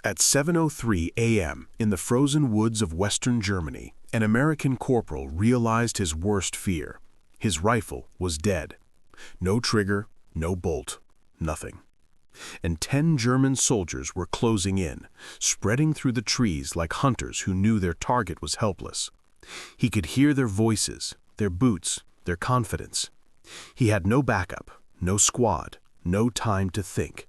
At 7:03 a.m. in the frozen woods of western Germany, an American corporal realized his worst fear. His rifle was dead. No trigger, no bolt, nothing. And 10 German soldiers were closing in, spreading through the trees like hunters who knew their target was helpless. He could hear their voices, their boots, their confidence. He had no backup, no squad, no time to think.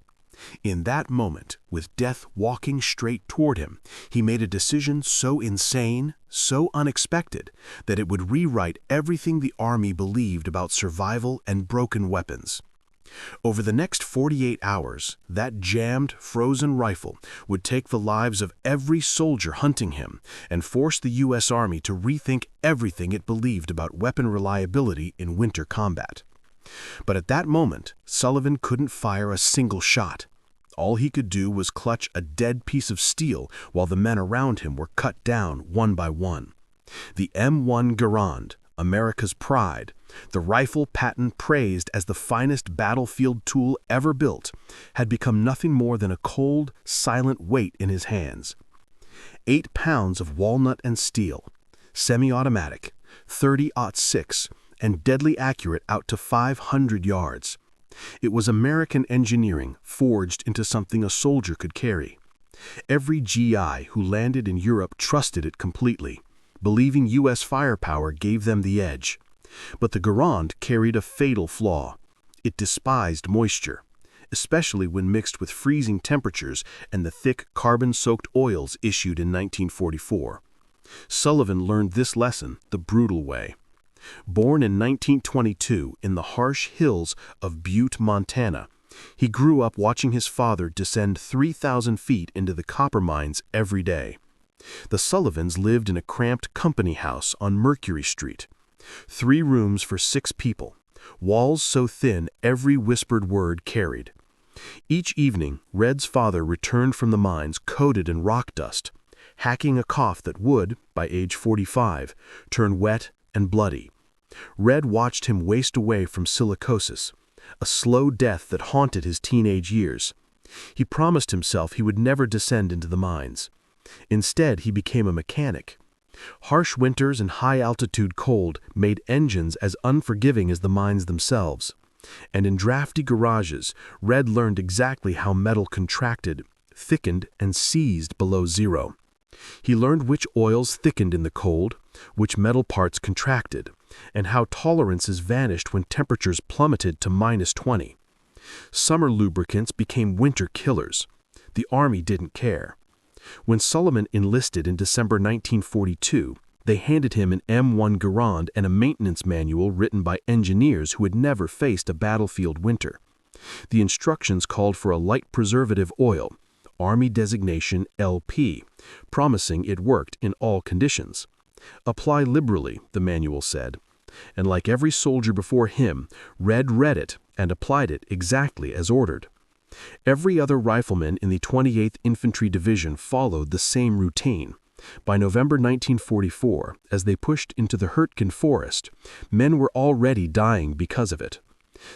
In that moment, with death walking straight toward him, he made a decision so insane, so unexpected, that it would rewrite everything the army believed about survival and broken weapons. Over the next 48 hours, that jammed, frozen rifle would take the lives of every soldier hunting him and force the U.S. Army to rethink everything it believed about weapon reliability in winter combat. But at that moment, Sullivan couldn't fire a single shot. All he could do was clutch a dead piece of steel while the men around him were cut down one by one. The M1 Garand, America's pride, the rifle patent praised as the finest battlefield tool ever built, had become nothing more than a cold, silent weight in his hands. 8 pounds of walnut and steel, semi-automatic, 30-06, and deadly accurate out to 500 yards. It was American engineering forged into something a soldier could carry. Every GI who landed in Europe trusted it completely, believing U.S. firepower gave them the edge. But the Garand carried a fatal flaw. It despised moisture, especially when mixed with freezing temperatures and the thick carbon-soaked oils issued in 1944. Sullivan learned this lesson the brutal way. Born in 1922 in the harsh hills of Butte, Montana, he grew up watching his father descend 3,000 feet into the copper mines every day. The Sullivans lived in a cramped company house on Mercury Street. 3 rooms for 6 people, walls so thin every whispered word carried. Each evening, Red's father returned from the mines coated in rock dust, hacking a cough that would, by age 45, turn wet and bloody. Red watched him waste away from silicosis, a slow death that haunted his teenage years. He promised himself he would never descend into the mines. Instead, he became a mechanic. Harsh winters and high-altitude cold made engines as unforgiving as the mines themselves. And in drafty garages, Red learned exactly how metal contracted, thickened, and seized below zero. He learned which oils thickened in the cold, which metal parts contracted, and how tolerances vanished when temperatures plummeted to -20. Summer lubricants became winter killers. The Army didn't care. When Sullivan enlisted in December 1942, they handed him an M1 Garand and a maintenance manual written by engineers who had never faced a battlefield winter. The instructions called for a light preservative oil, Army designation LP, promising it worked in all conditions. Apply liberally, the manual said. And like every soldier before him, Red read it and applied it exactly as ordered. Every other rifleman in the 28th Infantry Division followed the same routine. By November 1944, as they pushed into the Hurtgen forest, men were already dying because of it.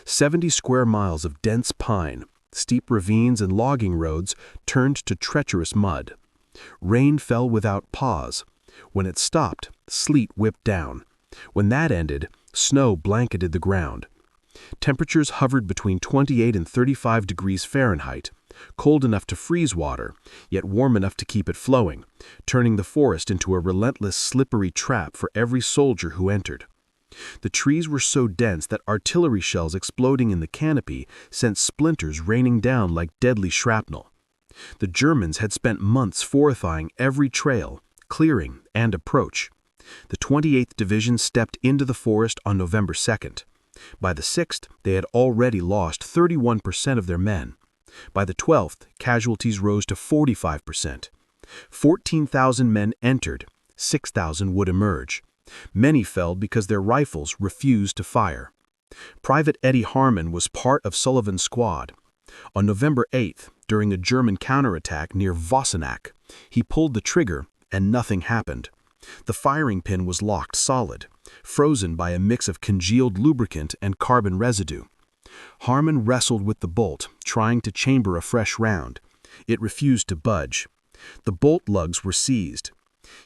70 square miles of dense pine, steep ravines and logging roads turned to treacherous mud. Rain fell without pause. When it stopped, sleet whipped down. When that ended, snow blanketed the ground. Temperatures hovered between 28 and 35 degrees Fahrenheit, cold enough to freeze water, yet warm enough to keep it flowing, turning the forest into a relentless, slippery trap for every soldier who entered. The trees were so dense that artillery shells exploding in the canopy sent splinters raining down like deadly shrapnel. The Germans had spent months fortifying every trail, clearing, and approach. The 28th Division stepped into the forest on November 2nd. By the 6th, they had already lost 31% of their men. By the 12th, casualties rose to 45%. 14,000 men entered, 6,000 would emerge. Many fell because their rifles refused to fire. Private Eddie Harmon was part of Sullivan's squad. On November 8th, during a German counterattack near Wassenach, he pulled the trigger and nothing happened. The firing pin was locked solid, frozen by a mix of congealed lubricant and carbon residue. Harmon wrestled with the bolt, trying to chamber a fresh round. It refused to budge. The bolt lugs were seized.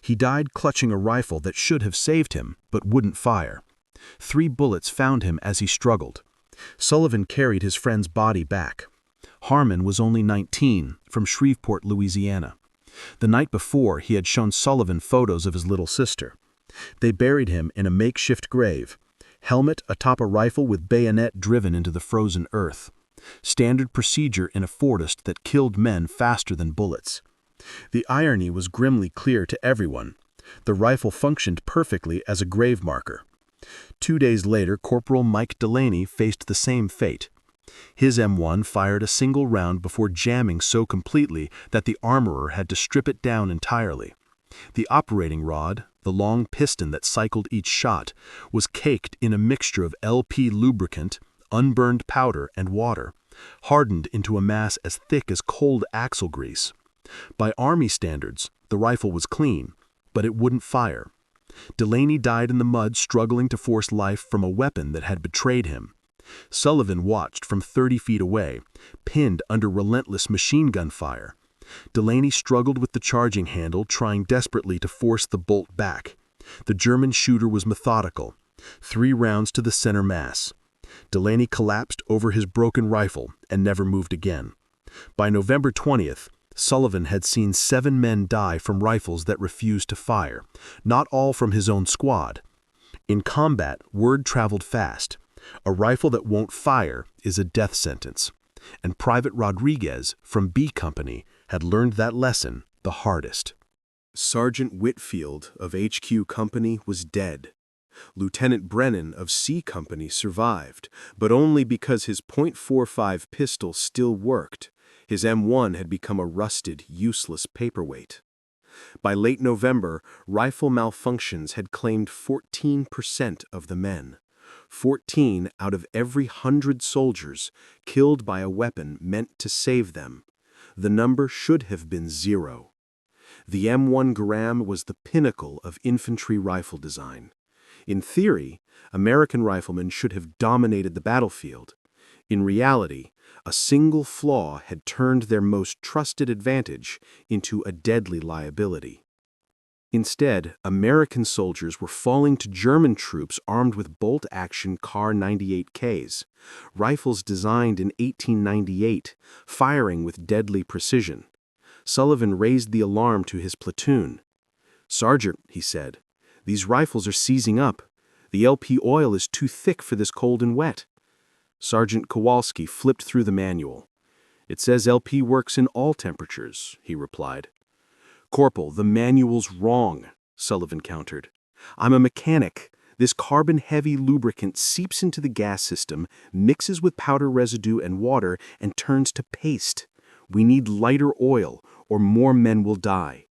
He died clutching a rifle that should have saved him, but wouldn't fire. 3 bullets found him as he struggled. Sullivan carried his friend's body back. Harmon was only 19, from Shreveport, Louisiana. The night before, he had shown Sullivan photos of his little sister. They buried him in a makeshift grave, helmet atop a rifle with bayonet driven into the frozen earth. Standard procedure in a fortress that killed men faster than bullets. The irony was grimly clear to everyone. The rifle functioned perfectly as a grave marker. 2 days later, Corporal Mike Delaney faced the same fate. His M1 fired a single round before jamming so completely that the armorer had to strip it down entirely. The operating rod, the long piston that cycled each shot, was caked in a mixture of LP lubricant, unburned powder, and water, hardened into a mass as thick as cold axle grease. By Army standards, the rifle was clean, but it wouldn't fire. Delaney died in the mud struggling to force life from a weapon that had betrayed him. Sullivan watched from 30 feet away, pinned under relentless machine gun fire. Delaney struggled with the charging handle, trying desperately to force the bolt back. The German shooter was methodical. 3 rounds to the center mass. Delaney collapsed over his broken rifle and never moved again. By November 20th, Sullivan had seen 7 men die from rifles that refused to fire, not all from his own squad. In combat, word traveled fast. A rifle that won't fire is a death sentence. And Private Rodriguez from B Company had learned that lesson the hardest. Sergeant Whitfield of HQ Company was dead. Lieutenant Brennan of C Company survived, but only because his .45 pistol still worked. His M1 had become a rusted, useless paperweight. By late November, rifle malfunctions had claimed 14% of the men. 14 out of every 100 soldiers killed by a weapon meant to save them. The number should have been 0. The M1 Garand was the pinnacle of infantry rifle design. In theory, American riflemen should have dominated the battlefield. In reality, a single flaw had turned their most trusted advantage into a deadly liability. Instead, American soldiers were falling to German troops armed with bolt-action Kar 98Ks, rifles designed in 1898, firing with deadly precision. Sullivan raised the alarm to his platoon. "Sergeant," he said, "these rifles are seizing up. The LP oil is too thick for this cold and wet." Sergeant Kowalski flipped through the manual. "It says LP works in all temperatures," he replied. "Corporal, the manual's wrong," Sullivan countered. "I'm a mechanic. This carbon-heavy lubricant seeps into the gas system, mixes with powder residue and water, and turns to paste. We need lighter oil, or more men will die."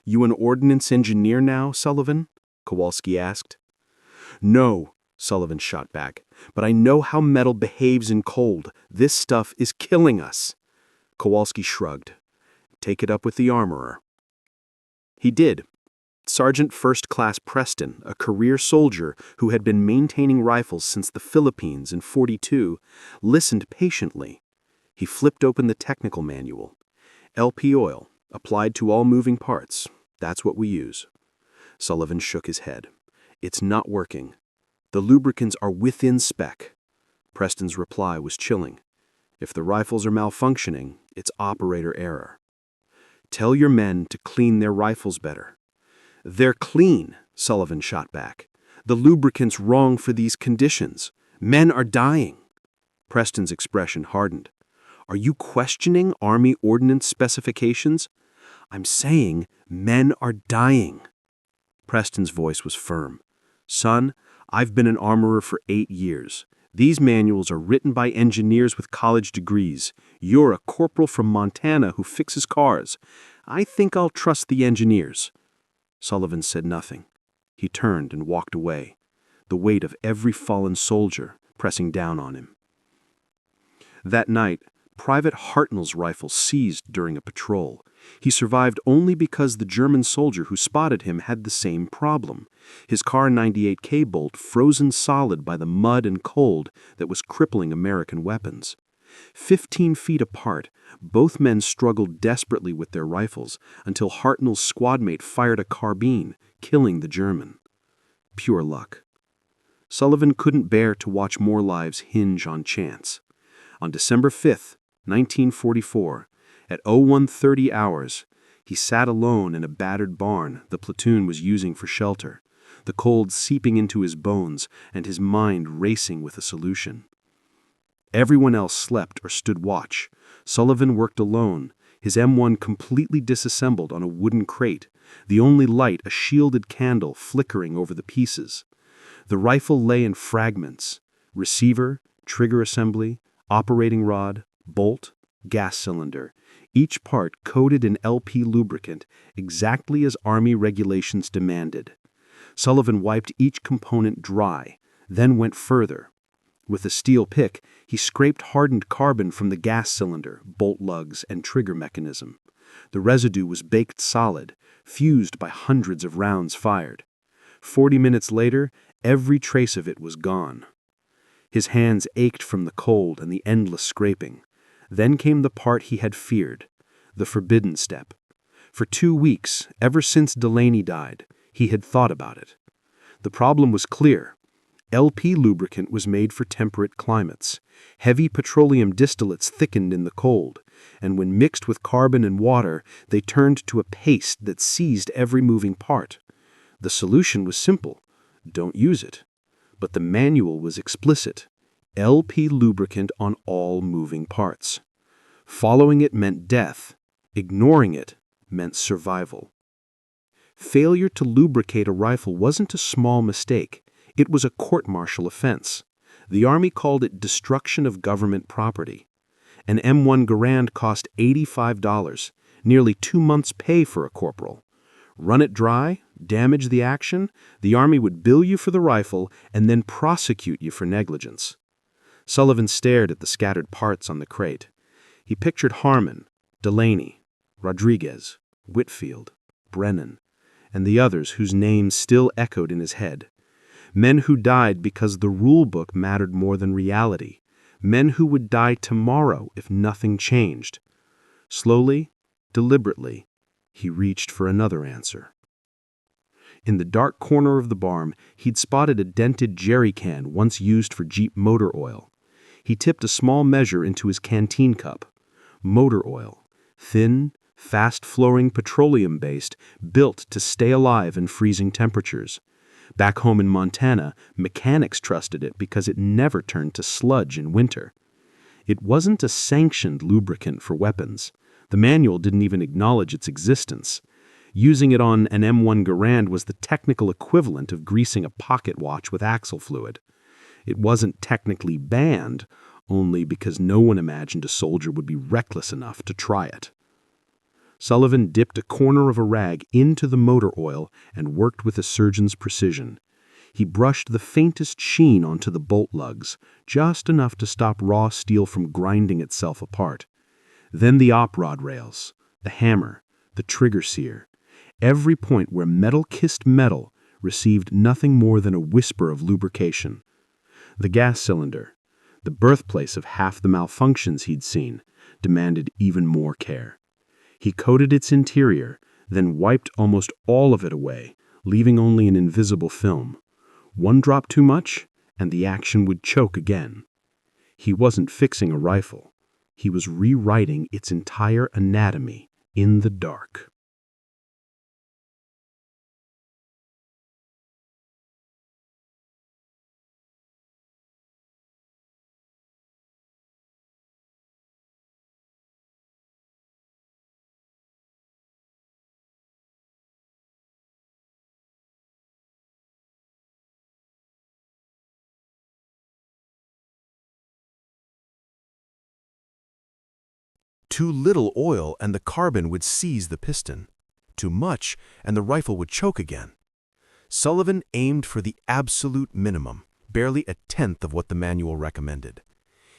"You an ordnance engineer now, Sullivan?" Kowalski asked. "No," Sullivan shot back, "but I know how metal behaves in cold. This stuff is killing us." Kowalski shrugged. "Take it up with the armorer." He did. Sergeant First Class Preston, a career soldier who had been maintaining rifles since the Philippines in '42, listened patiently. He flipped open the technical manual. "LP oil, applied to all moving parts. That's what we use." Sullivan shook his head. "It's not working. The lubricants are within spec." Preston's reply was chilling. "If the rifles are malfunctioning, it's operator error." "Tell your men to clean their rifles better." "They're clean," Sullivan shot back. "The lubricant's wrong for these conditions. Men are dying." Preston's expression hardened. "Are you questioning Army ordnance specifications?" "I'm saying men are dying." Preston's voice was firm. "Son, I've been an armorer for 8 years. These manuals are written by engineers with college degrees. You're a corporal from Montana who fixes cars. I think I'll trust the engineers." Sullivan said nothing. He turned and walked away, the weight of every fallen soldier pressing down on him. That night, Private Hartnell's rifle seized during a patrol. He survived only because the German soldier who spotted him had the same problem. His Kar 98K bolt frozen solid by the mud and cold that was crippling American weapons. 15 feet apart, both men struggled desperately with their rifles until Hartnell's squadmate fired a carbine, killing the German. Pure luck. Sullivan couldn't bear to watch more lives hinge on chance. On December 5, 1944, at 01:30 hours, he sat alone in a battered barn the platoon was using for shelter, the cold seeping into his bones and his mind racing with a solution. Everyone else slept or stood watch. Sullivan worked alone, his M1 completely disassembled on a wooden crate, the only light a shielded candle flickering over the pieces. The rifle lay in fragments: receiver, trigger assembly, operating rod, bolt, gas cylinder, each part coated in LP lubricant exactly as Army regulations demanded. Sullivan wiped each component dry, then went further. With a steel pick, he scraped hardened carbon from the gas cylinder, bolt lugs, and trigger mechanism. The residue was baked solid, fused by hundreds of rounds fired. 40 minutes later, every trace of it was gone. His hands ached from the cold and the endless scraping. Then came the part he had feared, the forbidden step. For 2 weeks, ever since Delaney died, he had thought about it. The problem was clear. LP lubricant was made for temperate climates. Heavy petroleum distillates thickened in the cold, and when mixed with carbon and water, they turned to a paste that seized every moving part. The solution was simple: don't use it. But the manual was explicit: LP lubricant on all moving parts. Following it meant death. Ignoring it meant survival. Failure to lubricate a rifle wasn't a small mistake. It was a court-martial offense. The Army called it destruction of government property. An M1 Garand cost $85, nearly 2 months' pay for a corporal. Run it dry, damage the action, the Army would bill you for the rifle and then prosecute you for negligence. Sullivan stared at the scattered parts on the crate. He pictured Harmon, Delaney, Rodriguez, Whitfield, Brennan, and the others whose names still echoed in his head. Men who died because the rule book mattered more than reality. Men who would die tomorrow if nothing changed. Slowly, deliberately, he reached for another answer. In the dark corner of the barn, he'd spotted a dented jerry can once used for Jeep motor oil. He tipped a small measure into his canteen cup. Motor oil, thin, fast-flowing petroleum-based, built to stay alive in freezing temperatures. Back home in Montana, mechanics trusted it because it never turned to sludge in winter. It wasn't a sanctioned lubricant for weapons. The manual didn't even acknowledge its existence. Using it on an M1 Garand was the technical equivalent of greasing a pocket watch with axle fluid. It wasn't technically banned, only because no one imagined a soldier would be reckless enough to try it. Sullivan dipped a corner of a rag into the motor oil and worked with a surgeon's precision. He brushed the faintest sheen onto the bolt lugs, just enough to stop raw steel from grinding itself apart. Then the op rod rails, the hammer, the trigger sear. Every point where metal kissed metal received nothing more than a whisper of lubrication. The gas cylinder, the birthplace of half the malfunctions he'd seen, demanded even more care. He coated its interior, then wiped almost all of it away, leaving only an invisible film. One drop too much, and the action would choke again. He wasn't fixing a rifle. He was rewriting its entire anatomy in the dark. Too little oil and the carbon would seize the piston. Too much and the rifle would choke again. Sullivan aimed for the absolute minimum, barely a tenth of what the manual recommended.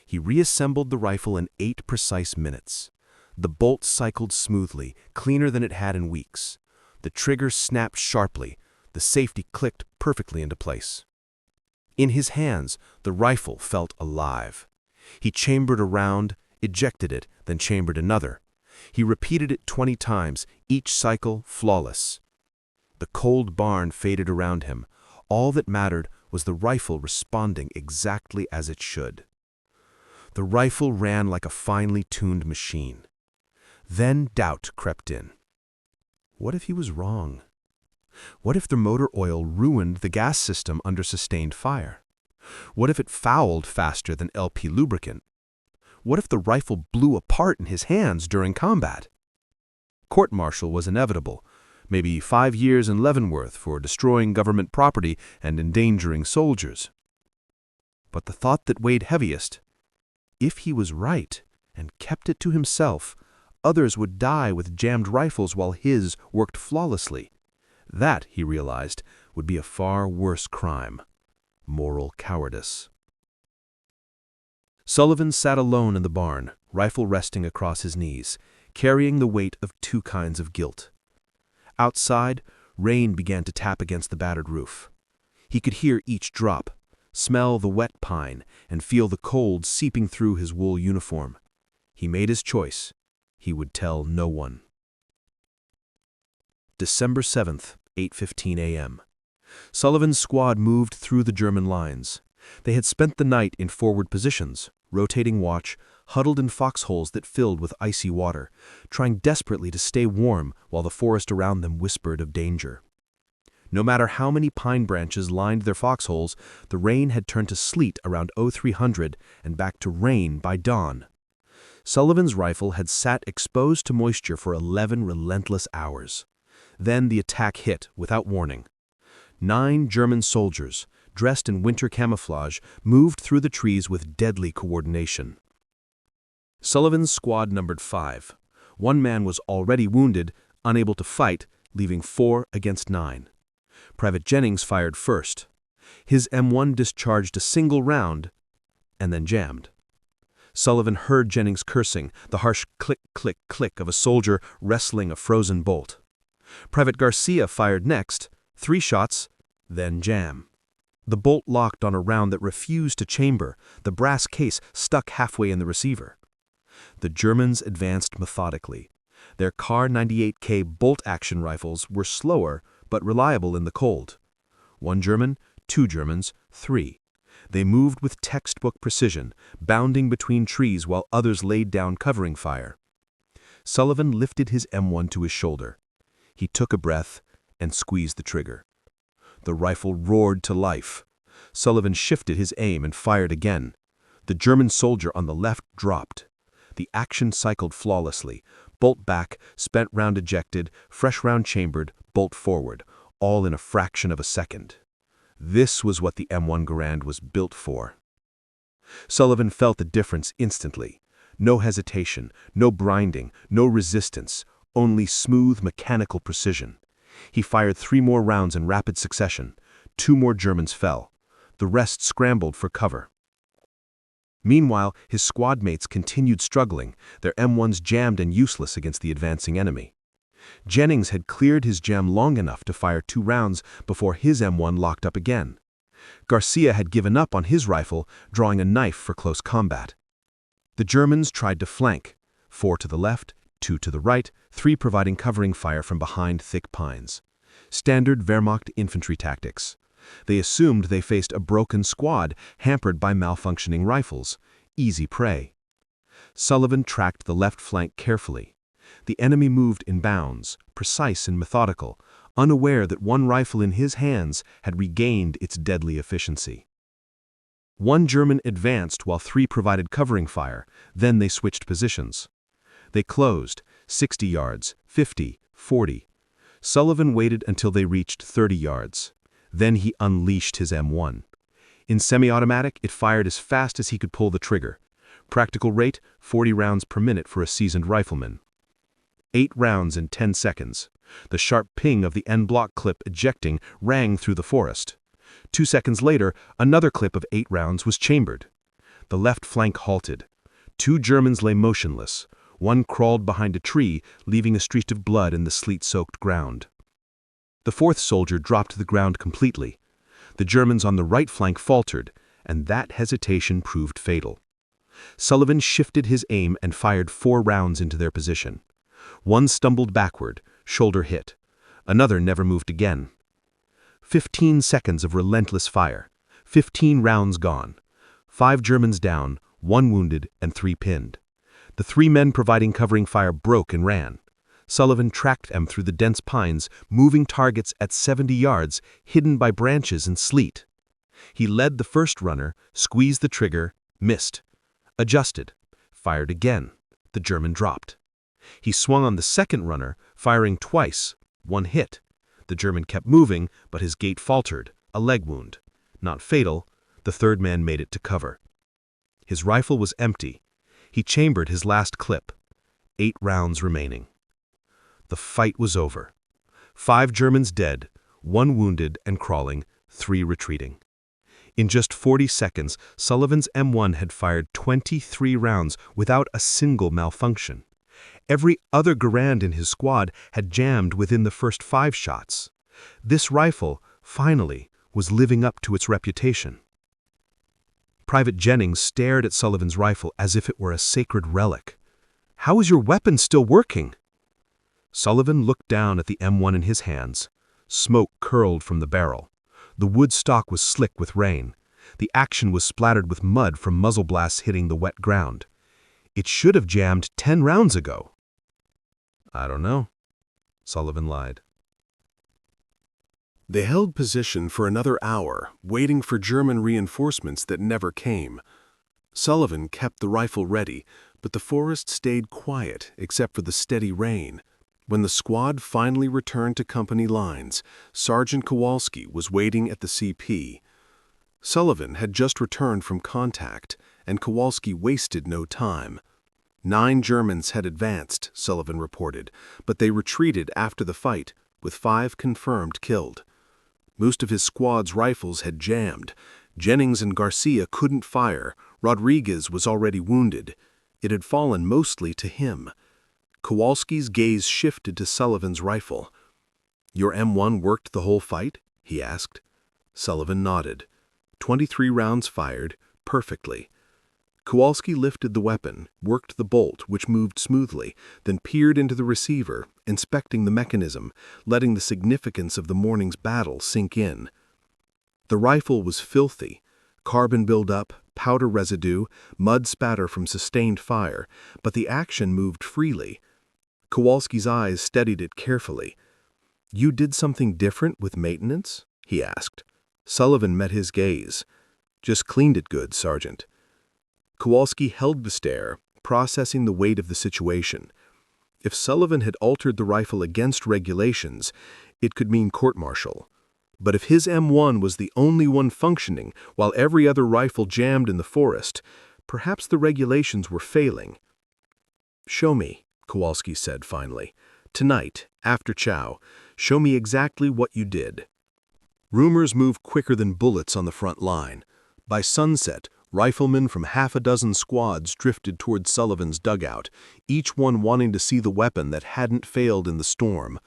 He reassembled the rifle in 8 precise minutes. The bolt cycled smoothly, cleaner than it had in weeks. The trigger snapped sharply. The safety clicked perfectly into place. In his hands, the rifle felt alive. He chambered a round, ejected it, then chambered another. He repeated it 20 times, each cycle flawless. The cold barn faded around him. All that mattered was the rifle responding exactly as it should. The rifle ran like a finely tuned machine. Then doubt crept in. What if he was wrong? What if the motor oil ruined the gas system under sustained fire? What if it fouled faster than LP lubricant? What if the rifle blew apart in his hands during combat? Court-martial was inevitable, maybe 5 years in Leavenworth for destroying government property and endangering soldiers. But the thought that weighed heaviest, if he was right and kept it to himself, others would die with jammed rifles while his worked flawlessly. That, he realized, would be a far worse crime: moral cowardice. Sullivan sat alone in the barn, rifle resting across his knees, carrying the weight of 2 kinds of guilt. Outside, rain began to tap against the battered roof. He could hear each drop, smell the wet pine, and feel the cold seeping through his wool uniform. He made his choice. He would tell no one. December 7th, 8:15 a.m. Sullivan's squad moved through the German lines. They had spent the night in forward positions, rotating watch, huddled in foxholes that filled with icy water, trying desperately to stay warm while the forest around them whispered of danger. No matter how many pine branches lined their foxholes, the rain had turned to sleet around 0300 and back to rain by dawn. Sullivan's rifle had sat exposed to moisture for 11 relentless hours. Then the attack hit without warning. 9 German soldiers, dressed in winter camouflage, moved through the trees with deadly coordination. Sullivan's squad numbered 5. 1 man was already wounded, unable to fight, leaving 4 against 9. Private Jennings fired first. His M1 discharged a single round and then jammed. Sullivan heard Jennings cursing, the harsh click, click, click of a soldier wrestling a frozen bolt. Private Garcia fired next, 3 shots, then jam. The bolt locked on a round that refused to chamber, the brass case stuck halfway in the receiver. The Germans advanced methodically. Their Kar 98K bolt-action rifles were slower but reliable in the cold. 1 German, 2 Germans, 3. They moved with textbook precision, bounding between trees while others laid down covering fire. Sullivan lifted his M1 to his shoulder. He took a breath and squeezed the trigger. The rifle roared to life. Sullivan shifted his aim and fired again. The German soldier on the left dropped. The action cycled flawlessly. Bolt back, spent round ejected, fresh round chambered, bolt forward, all in a fraction of a second. This was what the M1 Garand was built for. Sullivan felt the difference instantly. No hesitation, no grinding, no resistance, only smooth mechanical precision. He fired 3 more rounds in rapid succession. 2 more Germans fell. The rest scrambled for cover. Meanwhile, his squad mates continued struggling, their M1s jammed and useless against the advancing enemy. Jennings had cleared his jam long enough to fire 2 rounds before his M1 locked up again. Garcia had given up on his rifle, drawing a knife for close combat. The Germans tried to flank, 4 to the left, 2 to the right, 3 providing covering fire from behind thick pines. Standard Wehrmacht infantry tactics. They assumed they faced a broken squad hampered by malfunctioning rifles. Easy prey. Sullivan tracked the left flank carefully. The enemy moved in bounds, precise and methodical, unaware that 1 rifle in his hands had regained its deadly efficiency. 1 German advanced while 3 provided covering fire, then they switched positions. They closed, 60 yards, 50, 40. Sullivan waited until they reached 30 yards. Then he unleashed his M1. In semi-automatic, it fired as fast as he could pull the trigger. Practical rate, 40 rounds per minute for a seasoned rifleman. 8 rounds in 10 seconds. The sharp ping of the en-bloc clip ejecting rang through the forest. 2 seconds later, another clip of 8 rounds was chambered. The left flank halted. 2 Germans lay motionless. 1 crawled behind a tree, leaving a streak of blood in the sleet-soaked ground. The 4th soldier dropped to the ground completely. The Germans on the right flank faltered, and that hesitation proved fatal. Sullivan shifted his aim and fired 4 rounds into their position. One stumbled backward, shoulder hit. Another never moved again. 15 seconds of relentless fire. 15 rounds gone. 5 Germans down, 1 wounded, and 3 pinned. The 3 men providing covering fire broke and ran. Sullivan tracked them through the dense pines, moving targets at 70 yards, hidden by branches and sleet. He led the first runner, squeezed the trigger, missed. Adjusted. Fired again. The German dropped. He swung on the second runner, firing twice. 1 hit. The German kept moving, but his gait faltered, a leg wound. Not fatal. The third man made it to cover. His rifle was empty. He chambered his last clip. 8 rounds remaining. The fight was over. 5 Germans dead, 1 wounded and crawling, 3 retreating. In just 40 seconds, Sullivan's M1 had fired 23 rounds without a single malfunction. Every other Garand in his squad had jammed within the first 5 shots. This rifle, finally, was living up to its reputation. Private Jennings stared at Sullivan's rifle as if it were a sacred relic. "How is your weapon still working?" Sullivan looked down at the M1 in his hands. Smoke curled from the barrel. The wood stock was slick with rain. The action was splattered with mud from muzzle blasts hitting the wet ground. It should have jammed 10 rounds ago. "I don't know," Sullivan lied. They held position for another hour, waiting for German reinforcements that never came. Sullivan kept the rifle ready, but the forest stayed quiet except for the steady rain. When the squad finally returned to company lines, Sergeant Kowalski was waiting at the CP. Sullivan had just returned from contact, and Kowalski wasted no time. 9 Germans had advanced, Sullivan reported, but they retreated after the fight, with 5 confirmed killed. Most of his squad's rifles had jammed. Jennings and Garcia couldn't fire. Rodriguez was already wounded. It had fallen mostly to him. Kowalski's gaze shifted to Sullivan's rifle. "Your M1 worked the whole fight?" he asked. Sullivan nodded. 23 rounds fired, perfectly. Kowalski lifted the weapon, worked the bolt, which moved smoothly, then peered into the receiver, inspecting the mechanism, letting the significance of the morning's battle sink in. The rifle was filthy. Carbon buildup, powder residue, mud spatter from sustained fire, but the action moved freely. Kowalski's eyes steadied it carefully. "You did something different with maintenance?" he asked. Sullivan met his gaze. "Just cleaned it good, Sergeant." Kowalski held the stare, processing the weight of the situation. If Sullivan had altered the rifle against regulations, it could mean court-martial. But if his M1 was the only one functioning while every other rifle jammed in the forest, perhaps the regulations were failing. "Show me," Kowalski said finally. "Tonight, after chow, show me exactly what you did." Rumors move quicker than bullets on the front line. By sunset, riflemen from half a dozen squads drifted toward Sullivan's dugout, each one wanting to see the weapon that hadn't failed in the storm.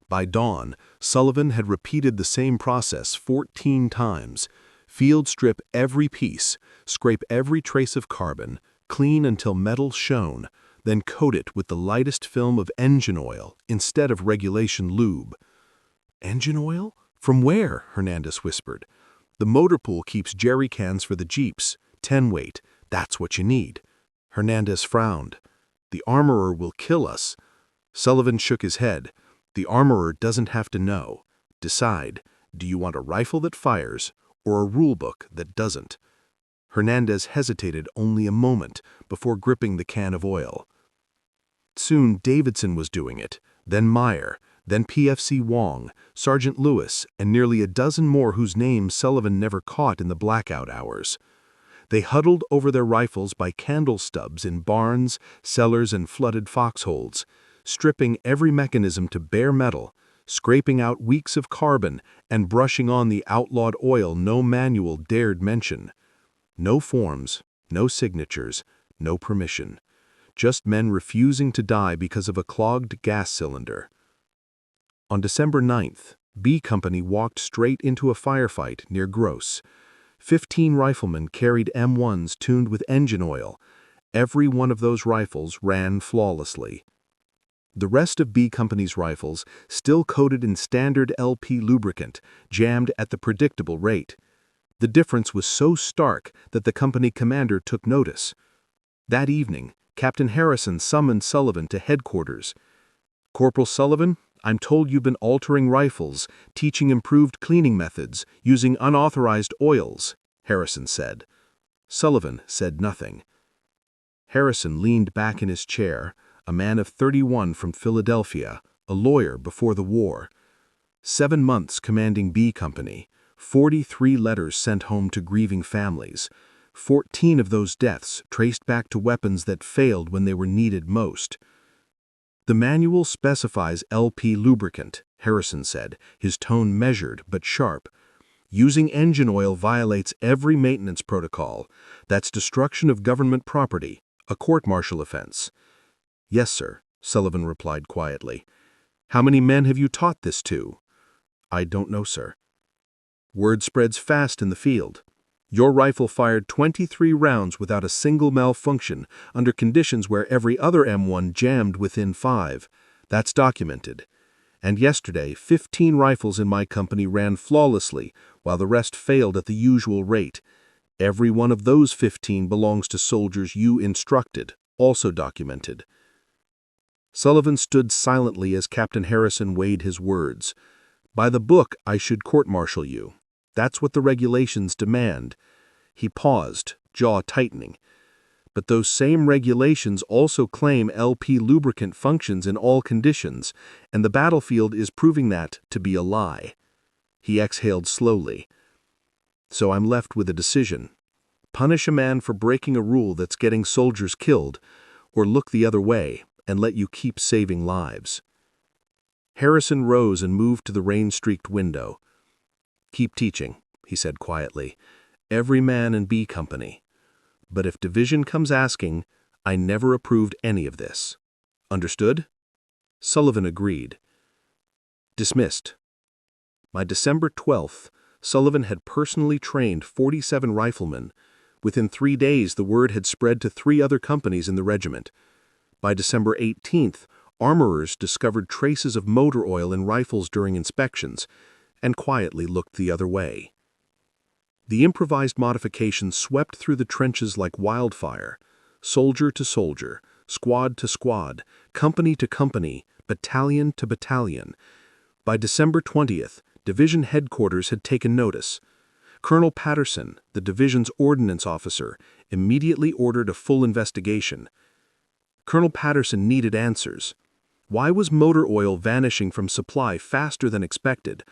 By dawn, Sullivan had repeated the same process 14 times. Field strip every piece, scrape every trace of carbon, clean until metal shone, then coat it with the lightest film of engine oil instead of regulation lube. "Engine oil? From where?" Hernandez whispered. "The motor pool keeps jerry cans for the Jeeps, 10 weight. That's what you need." Hernandez frowned. "The armorer will kill us." Sullivan shook his head. "The armorer doesn't have to know. Decide, do you want a rifle that fires or a rulebook that doesn't?" Hernandez hesitated only a moment before gripping the can of oil. Soon Davidson was doing it, then Meyer, then PFC Wong, Sergeant Lewis, and nearly a dozen more whose names Sullivan never caught in the blackout hours. They huddled over their rifles by candle stubs in barns, cellars, and flooded foxholes, stripping every mechanism to bare metal, scraping out weeks of carbon, and brushing on the outlawed oil no manual dared mention. No forms, no signatures, no permission. Just men refusing to die because of a clogged gas cylinder. On December 9th, B Company walked straight into a firefight near Gross. 15 riflemen carried M1s tuned with engine oil. Every one of those rifles ran flawlessly. The rest of B Company's rifles, still coated in standard LP lubricant, jammed at the predictable rate. The difference was so stark that the company commander took notice. That evening, Captain Harrison summoned Sullivan to headquarters. "Corporal Sullivan, I'm told you've been altering rifles, teaching improved cleaning methods, using unauthorized oils," Harrison said. Sullivan said nothing. Harrison leaned back in his chair, a man of 31 from Philadelphia, a lawyer before the war. 7 months commanding B Company, 43 letters sent home to grieving families, 14 of those deaths traced back to weapons that failed when they were needed most. "The manual specifies LP lubricant," Harrison said, his tone measured but sharp. "Using engine oil violates every maintenance protocol. That's destruction of government property, a court-martial offense." "Yes, sir," Sullivan replied quietly. "How many men have you taught this to?" "I don't know, sir." "Word spreads fast in the field. Your rifle fired 23 rounds without a single malfunction under conditions where every other M1 jammed within 5. That's documented. And yesterday, 15 rifles in my company ran flawlessly while the rest failed at the usual rate. Every one of those 15 belongs to soldiers you instructed, also documented." Sullivan stood silently as Captain Harrison weighed his words. "By the book, I should court-martial you. That's what the regulations demand." He paused, jaw tightening. "But those same regulations also claim LP lubricant functions in all conditions, and the battlefield is proving that to be a lie." He exhaled slowly. "So I'm left with a decision. Punish a man for breaking a rule that's getting soldiers killed, or look the other way and let you keep saving lives." Harrison rose and moved to the rain-streaked window. "Keep teaching," he said quietly. "Every man in B Company. But if division comes asking, I never approved any of this. Understood?" Sullivan agreed. Dismissed. By December 12th, Sullivan had personally trained 47 riflemen. Within 3 days, the word had spread to 3 other companies in the regiment. By December 18th, armorers discovered traces of motor oil in rifles during inspections, and quietly looked the other way. The improvised modifications swept through the trenches like wildfire, soldier to soldier, squad to squad, company to company, battalion to battalion. By December 20th, division headquarters had taken notice. Colonel Patterson, the division's ordnance officer, immediately ordered a full investigation. Colonel Patterson needed answers. Why was motor oil vanishing from supply faster than expected?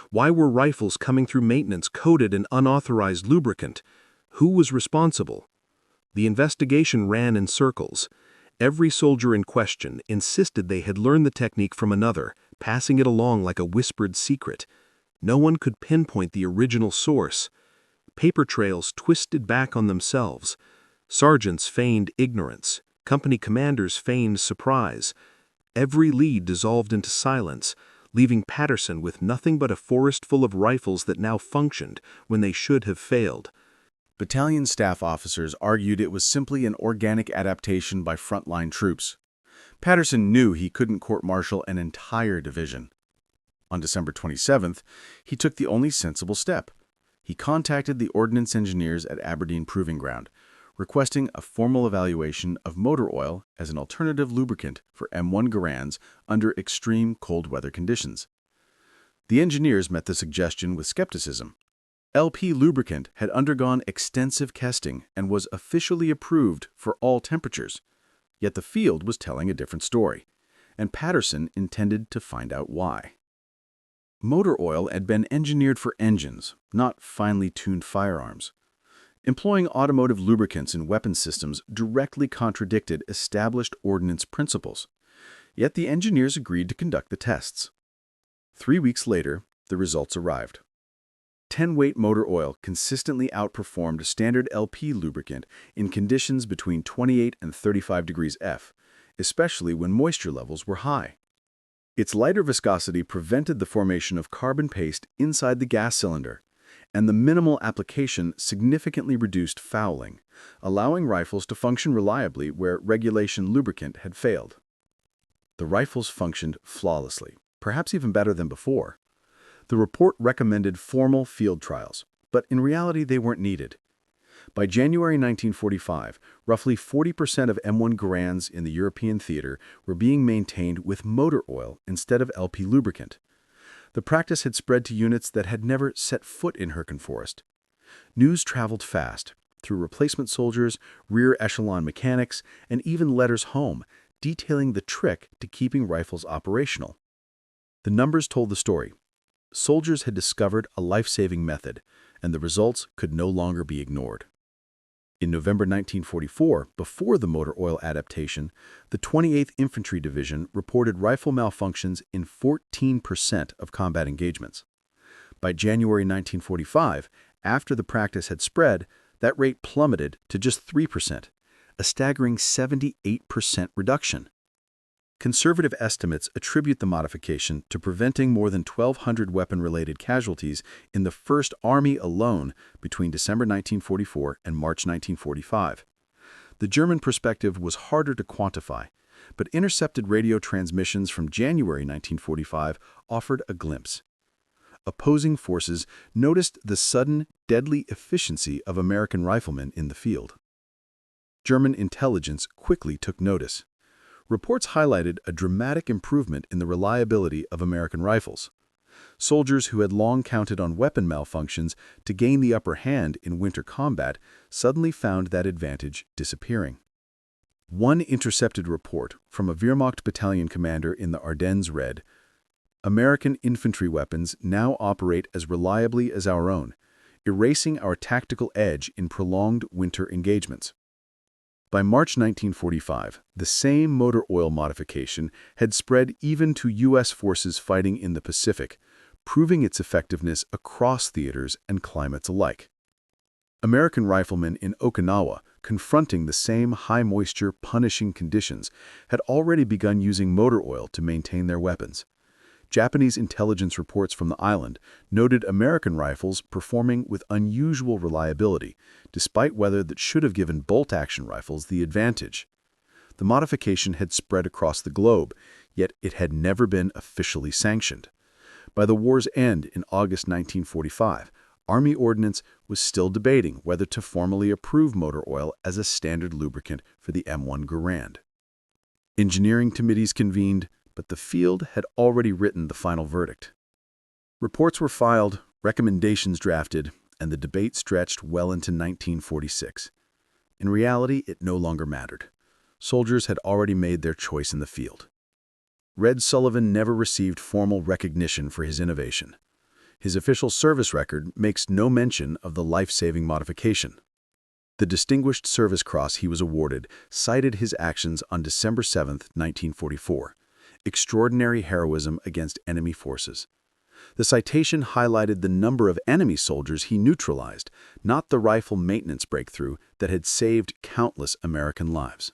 Why were rifles coming through maintenance coated in unauthorized lubricant? Who was responsible? The investigation ran in circles. Every soldier in question insisted they had learned the technique from another, passing it along like a whispered secret. No one could pinpoint the original source. Paper trails twisted back on themselves. Sergeants feigned ignorance. Company commanders feigned surprise. Every lead dissolved into silence, leaving Patterson with nothing but a forest full of rifles that now functioned when they should have failed. Battalion staff officers argued it was simply an organic adaptation by frontline troops. Patterson knew he couldn't court-martial an entire division. On December 27th, he took the only sensible step. He contacted the ordnance engineers at Aberdeen Proving Ground, requesting a formal evaluation of motor oil as an alternative lubricant for M1 Garands under extreme cold weather conditions. The engineers met the suggestion with skepticism. LP lubricant had undergone extensive testing and was officially approved for all temperatures. Yet the field was telling a different story, and Patterson intended to find out why. Motor oil had been engineered for engines, not finely tuned firearms. Employing automotive lubricants in weapon systems directly contradicted established ordnance principles. Yet the engineers agreed to conduct the tests. 3 weeks later, the results arrived. 10-weight motor oil consistently outperformed standard LP lubricant in conditions between 28 and 35 degrees F, especially when moisture levels were high. Its lighter viscosity prevented the formation of carbon paste inside the gas cylinder, and the minimal application significantly reduced fouling, allowing rifles to function reliably where regulation lubricant had failed. The rifles functioned flawlessly, perhaps even better than before. The report recommended formal field trials, but in reality they weren't needed. By January 1945, roughly 40% of M1 Garands in the European theater were being maintained with motor oil instead of LP lubricant. The practice had spread to units that had never set foot in Herkenforest. News traveled fast, through replacement soldiers, rear echelon mechanics, and even letters home, detailing the trick to keeping rifles operational. The numbers told the story. Soldiers had discovered a life-saving method, and the results could no longer be ignored. In November 1944, before the motor oil adaptation, the 28th Infantry Division reported rifle malfunctions in 14% of combat engagements. By January 1945, after the practice had spread, that rate plummeted to just 3%, a staggering 78% reduction. Conservative estimates attribute the modification to preventing more than 1,200 weapon-related casualties in the First Army alone between December 1944 and March 1945. The German perspective was harder to quantify, but intercepted radio transmissions from January 1945 offered a glimpse. Opposing forces noticed the sudden, deadly efficiency of American riflemen in the field. German intelligence quickly took notice. Reports highlighted a dramatic improvement in the reliability of American rifles. Soldiers who had long counted on weapon malfunctions to gain the upper hand in winter combat suddenly found that advantage disappearing. One intercepted report from a Wehrmacht battalion commander in the Ardennes read, "American infantry weapons now operate as reliably as our own, erasing our tactical edge in prolonged winter engagements." By March 1945, the same motor oil modification had spread even to U.S. forces fighting in the Pacific, proving its effectiveness across theaters and climates alike. American riflemen in Okinawa, confronting the same high-moisture, punishing conditions, had already begun using motor oil to maintain their weapons. Japanese intelligence reports from the island noted American rifles performing with unusual reliability, despite weather that should have given bolt-action rifles the advantage. The modification had spread across the globe, yet it had never been officially sanctioned. By the war's end in August 1945, Army Ordnance was still debating whether to formally approve motor oil as a standard lubricant for the M1 Garand. Engineering committees convened, but the field had already written the final verdict. Reports were filed, recommendations drafted, and the debate stretched well into 1946. In reality, it no longer mattered. Soldiers had already made their choice in the field. Red Sullivan never received formal recognition for his innovation. His official service record makes no mention of the life-saving modification. The Distinguished Service Cross he was awarded cited his actions on December 7, 1944. Extraordinary heroism against enemy forces. The citation highlighted the number of enemy soldiers he neutralized, not the rifle maintenance breakthrough that had saved countless American lives.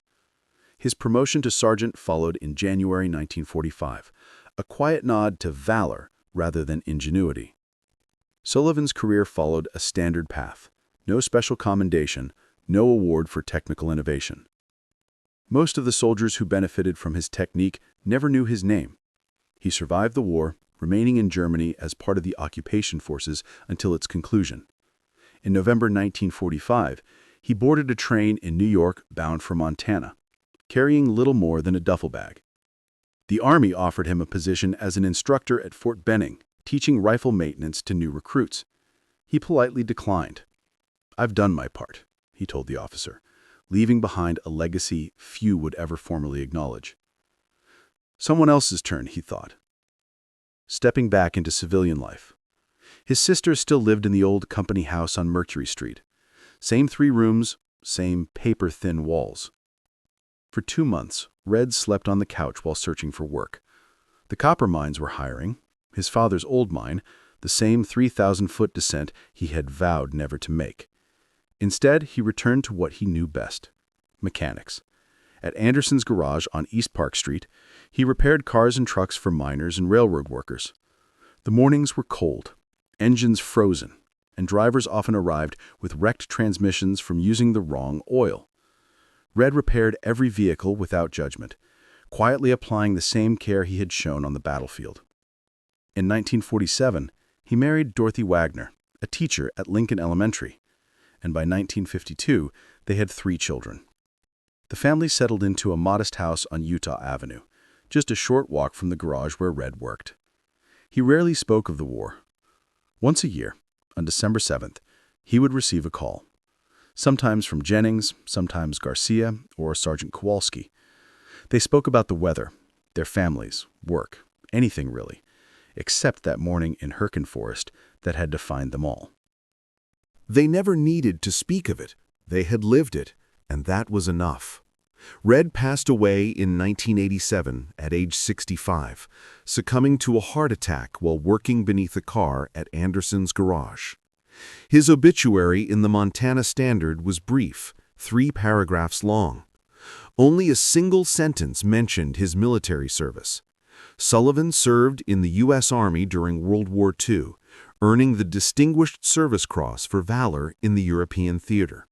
His promotion to sergeant followed in January 1945, a quiet nod to valor rather than ingenuity. Sullivan's career followed a standard path. No special commendation, no award for technical innovation. Most of the soldiers who benefited from his technique never knew his name. He survived the war, remaining in Germany as part of the occupation forces until its conclusion. In November 1945, he boarded a train in New York bound for Montana, carrying little more than a duffel bag. The Army offered him a position as an instructor at Fort Benning, teaching rifle maintenance to new recruits. He politely declined. "I've done my part," he told the officer, leaving behind a legacy few would ever formally acknowledge. Someone else's turn, he thought. Stepping back into civilian life. His sister still lived in the old company house on Mercury Street. Same 3 rooms, same paper-thin walls. For 2 months, Red slept on the couch while searching for work. The copper mines were hiring, his father's old mine, the same 3,000-foot descent he had vowed never to make. Instead, he returned to what he knew best, mechanics. At Anderson's garage on East Park Street, he repaired cars and trucks for miners and railroad workers. The mornings were cold, engines frozen, and drivers often arrived with wrecked transmissions from using the wrong oil. Red repaired every vehicle without judgment, quietly applying the same care he had shown on the battlefield. In 1947, he married Dorothy Wagner, a teacher at Lincoln Elementary, and by 1952, they had 3 children. The family settled into a modest house on Utah Avenue, just a short walk from the garage where Red worked. He rarely spoke of the war. Once a year, on December 7th, he would receive a call, sometimes from Jennings, sometimes Garcia, or Sergeant Kowalski. They spoke about the weather, their families, work, anything really, except that morning in Herkin Forest that had defined them all. They never needed to speak of it. They had lived it, and that was enough. Red passed away in 1987 at age 65, succumbing to a heart attack while working beneath a car at Anderson's garage. His obituary in the Montana Standard was brief, 3 paragraphs long. Only a single sentence mentioned his military service. Sullivan served in the U.S. Army during World War II, earning the Distinguished Service Cross for valor in the European theater.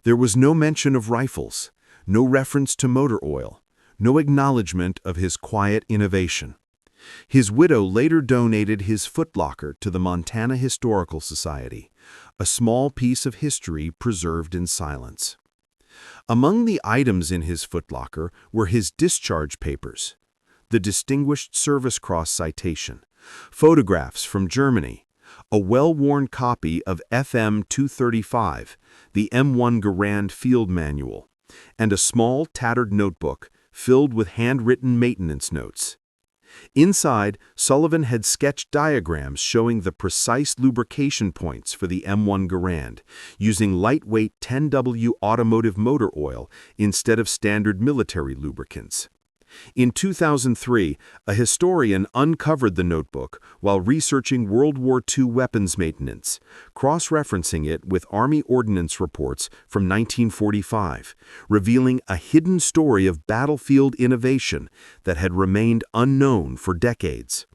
There was no mention of rifles, no reference to motor oil, no acknowledgement of his quiet innovation. His widow later donated his footlocker to the Montana Historical Society, a small piece of history preserved in silence. Among the items in his footlocker were his discharge papers, the Distinguished Service Cross citation, photographs from Germany, a well-worn copy of FM 235, the M1 Garand field manual, and a small, tattered notebook filled with handwritten maintenance notes. Inside, Sullivan had sketched diagrams showing the precise lubrication points for the M1 Garand, using lightweight 10W automotive motor oil instead of standard military lubricants. In 2003, a historian uncovered the notebook while researching World War II weapons maintenance, cross-referencing it with Army Ordnance reports from 1945, revealing a hidden story of battlefield innovation that had remained unknown for decades.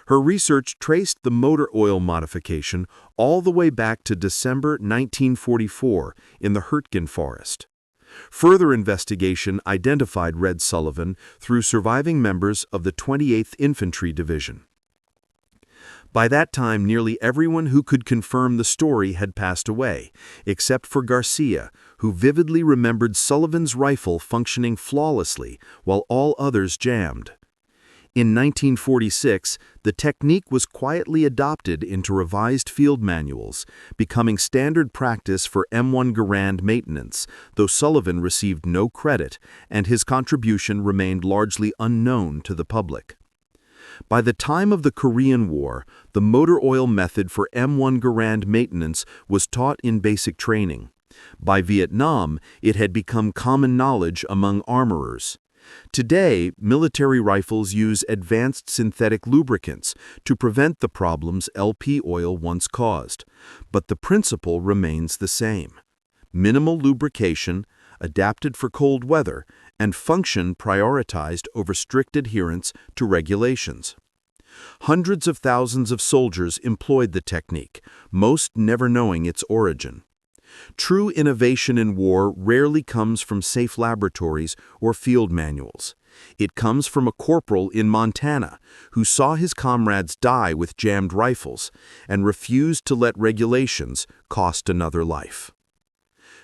Her research traced the motor oil modification all the way back to December 1944 in the Herkin Forest. Further investigation identified Red Sullivan through surviving members of the 28th Infantry Division. By that time, nearly everyone who could confirm the story had passed away, except for Garcia, who vividly remembered Sullivan's rifle functioning flawlessly while all others jammed. In 1946, the technique was quietly adopted into revised field manuals, becoming standard practice for M1 Garand maintenance, though Sullivan received no credit and his contribution remained largely unknown to the public. By the time of the Korean War, the motor oil method for M1 Garand maintenance was taught in basic training. By Vietnam, it had become common knowledge among armorers. Today, military rifles use advanced synthetic lubricants to prevent the problems LP oil once caused, but the principle remains the same. Minimal lubrication, adapted for cold weather, and function prioritized over strict adherence to regulations. Hundreds of thousands of soldiers employed the technique, most never knowing its origin. True innovation in war rarely comes from safe laboratories or field manuals. It comes from a corporal in Montana who saw his comrades die with jammed rifles and refused to let regulations cost another life.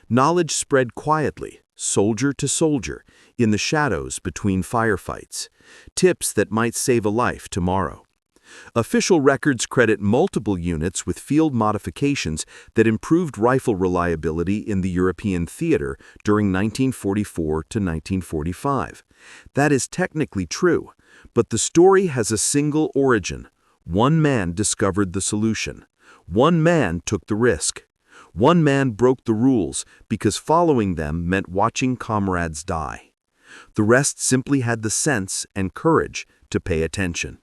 Knowledge spread quietly, soldier to soldier, in the shadows between firefights, tips that might save a life tomorrow. Official records credit multiple units with field modifications that improved rifle reliability in the European theater during 1944 to 1945. That is technically true, but the story has a single origin. One man discovered the solution. One man took the risk. One man broke the rules because following them meant watching comrades die. The rest simply had the sense and courage to pay attention.